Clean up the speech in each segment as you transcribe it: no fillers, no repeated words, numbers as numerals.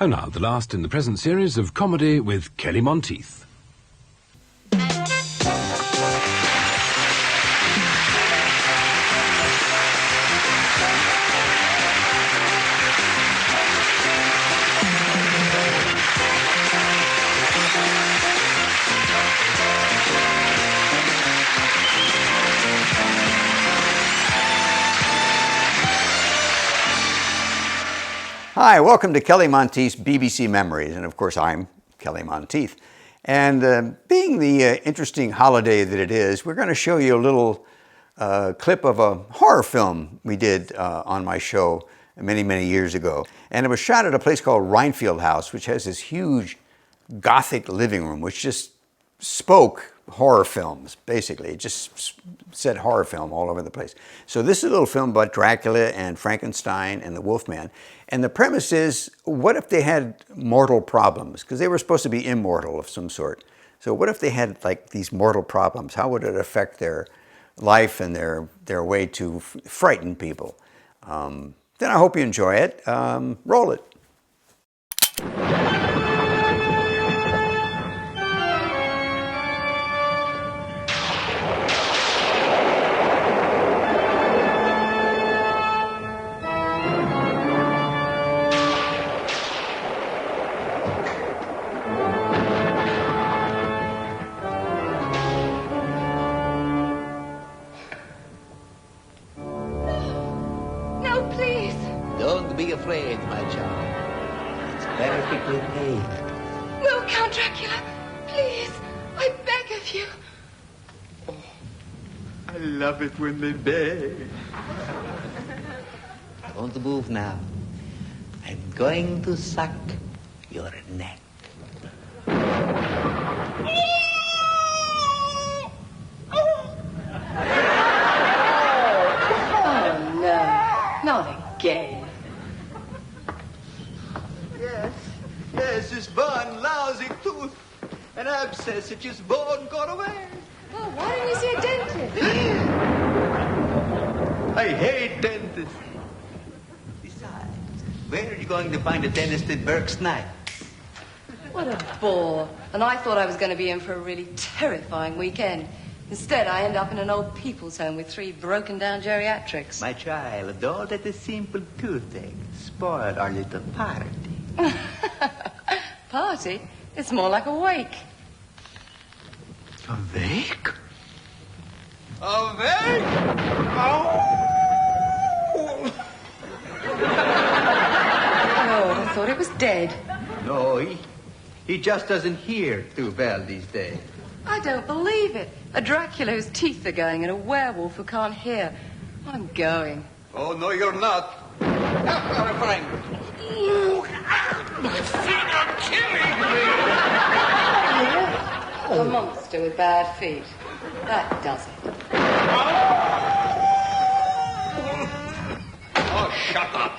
And now, the last in the present series of comedy with Kelly Monteith. Hi, welcome to Kelly Monteith's BBC Memories, and of course I'm Kelly Monteith. And being the interesting holiday that it is, we're going to show you a little clip of a horror film we did on my show many, many years ago. And it was shot at a place called Rhinefield House, which has this huge Gothic living room, which just spoke horror films, basically. It just said horror film all over the place. So this is a little film about Dracula and Frankenstein and the Wolfman. And the premise is, what if they had mortal problems? Because they were supposed to be immortal of some sort. So what if they had like these mortal problems? How would it affect their life and their way to frighten people? Then I hope you enjoy it. Roll it. Don't be afraid, my child. It's perfectly paid. No, Count Dracula. Please, I beg of you. Oh, I love it when they beg. Don't move now. I'm going to suck your neck. Oh, no. Not again. Yes, this one lousy tooth. An abscess at just bone gone away. Oh, why don't you see a dentist? I hate dentists. Besides, where are you going to find a dentist in Burke's Night? What a bore. And I thought I was going to be in for a really terrifying weekend. Instead, I end up in an old people's home with 3 broken-down geriatrics. My child, all that a simple toothache spoiled our little party. Party? It's more like a wake. A wake? A wake? Oh! Oh, I thought it was dead. No, he just doesn't hear too well these days. I don't believe it. A Dracula whose teeth are going and a werewolf who can't hear. I'm going. Oh, no, you're not. Our friend. My feet are killing me. A monster with bad feet. That does it. Oh, shut up.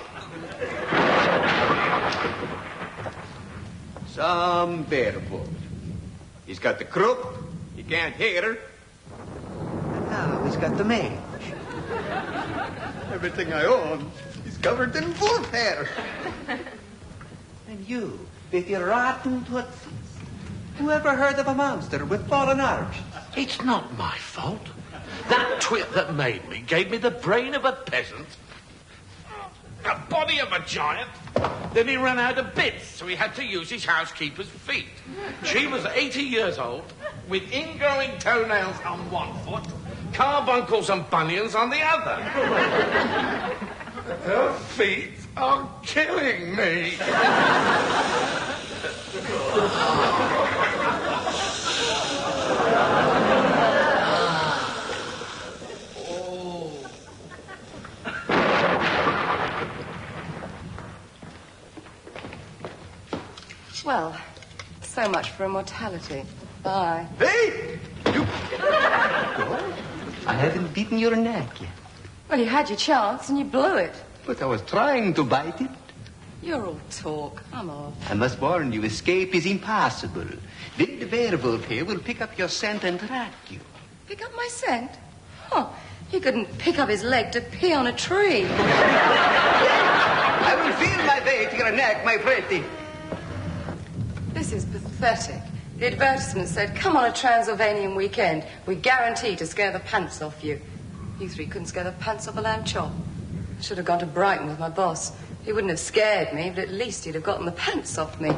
Some barefoot. He's got the croup. He can't hear her. And now he's got the mage. Everything I own is covered in wolf hair. And you, with your rotten tootsies. Who ever heard of a monster with fallen arches? It's not my fault. That twit that made me gave me the brain of a peasant, a body of a giant. Then he ran out of bits, so he had to use his housekeeper's feet. She was 80 years old, with ingrowing toenails on one foot, carbuncles and bunions on the other. Her feet are killing me. Well, so much for immortality. Bye. Hey! You... I haven't beaten your neck yet. Well, you had your chance and you blew it. But I was trying to bite it. You're all talk. I'm off. I must warn you, escape is impossible. Then the werewolf here will pick up your scent and track you. Pick up my scent? Huh. He couldn't pick up his leg to pee on a tree. I will feel my way to your neck, my pretty. This is pathetic. The advertisement said, come on a Transylvanian weekend. We guarantee to scare the pants off you. You three couldn't scare the pants off a lamb chop. I should have gone to Brighton with my boss. He wouldn't have scared me, but at least he'd have gotten the pants off me.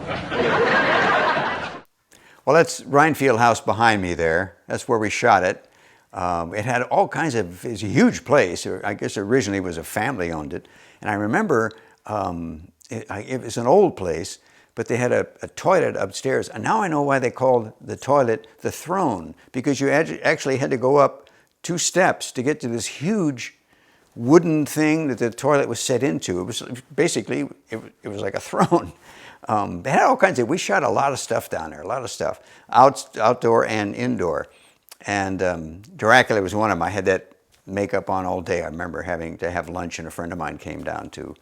Well, that's Rhinefield House behind me there. That's where we shot it. It had all kinds of, it's a huge place. I guess originally it was a family owned it. And I remember it was an old place, but they had a toilet upstairs. And now I know why they called the toilet the throne, because you actually had to go up 2 steps to get to this huge wooden thing that the toilet was set into. It was basically, it was like a throne. They had all kinds of, we shot a lot of stuff down there, a lot of stuff, outdoor and indoor. And Dracula was one of them. I had that makeup on all day. I remember having to have lunch, and a friend of mine came down to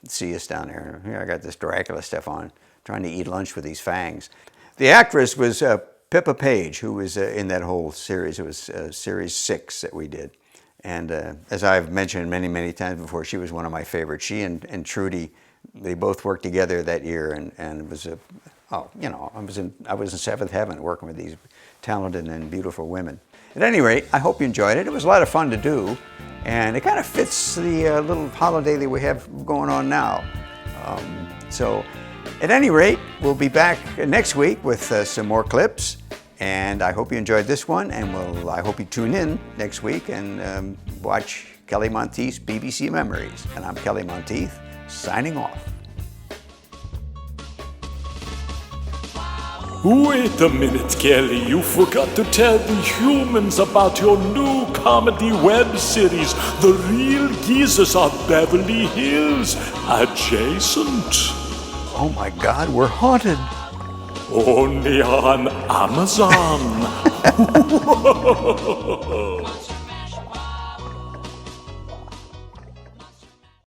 see us down there. Here, I got this Dracula stuff on, trying to eat lunch with these fangs. The actress was Pippa Page, who was in that whole series. It was series 6 that we did. And as I've mentioned many, many times before, she was one of my favorites. She and Trudy, they both worked together that year, and it was you know, I was in 7th heaven working with these talented and beautiful women. At any rate, I hope you enjoyed it. It was a lot of fun to do, and it kind of fits the little holiday that we have going on now. So, at any rate, we'll be back next week with some more clips. And I hope you enjoyed this one, and I hope you tune in next week and watch Kelly Monteith's BBC Memories. And I'm Kelly Monteith, signing off. Wait a minute, Kelly. You forgot to tell the humans about your new comedy web series, The Real Geezers of Beverly Hills, adjacent. Oh my God, we're haunted. Only on Amazon.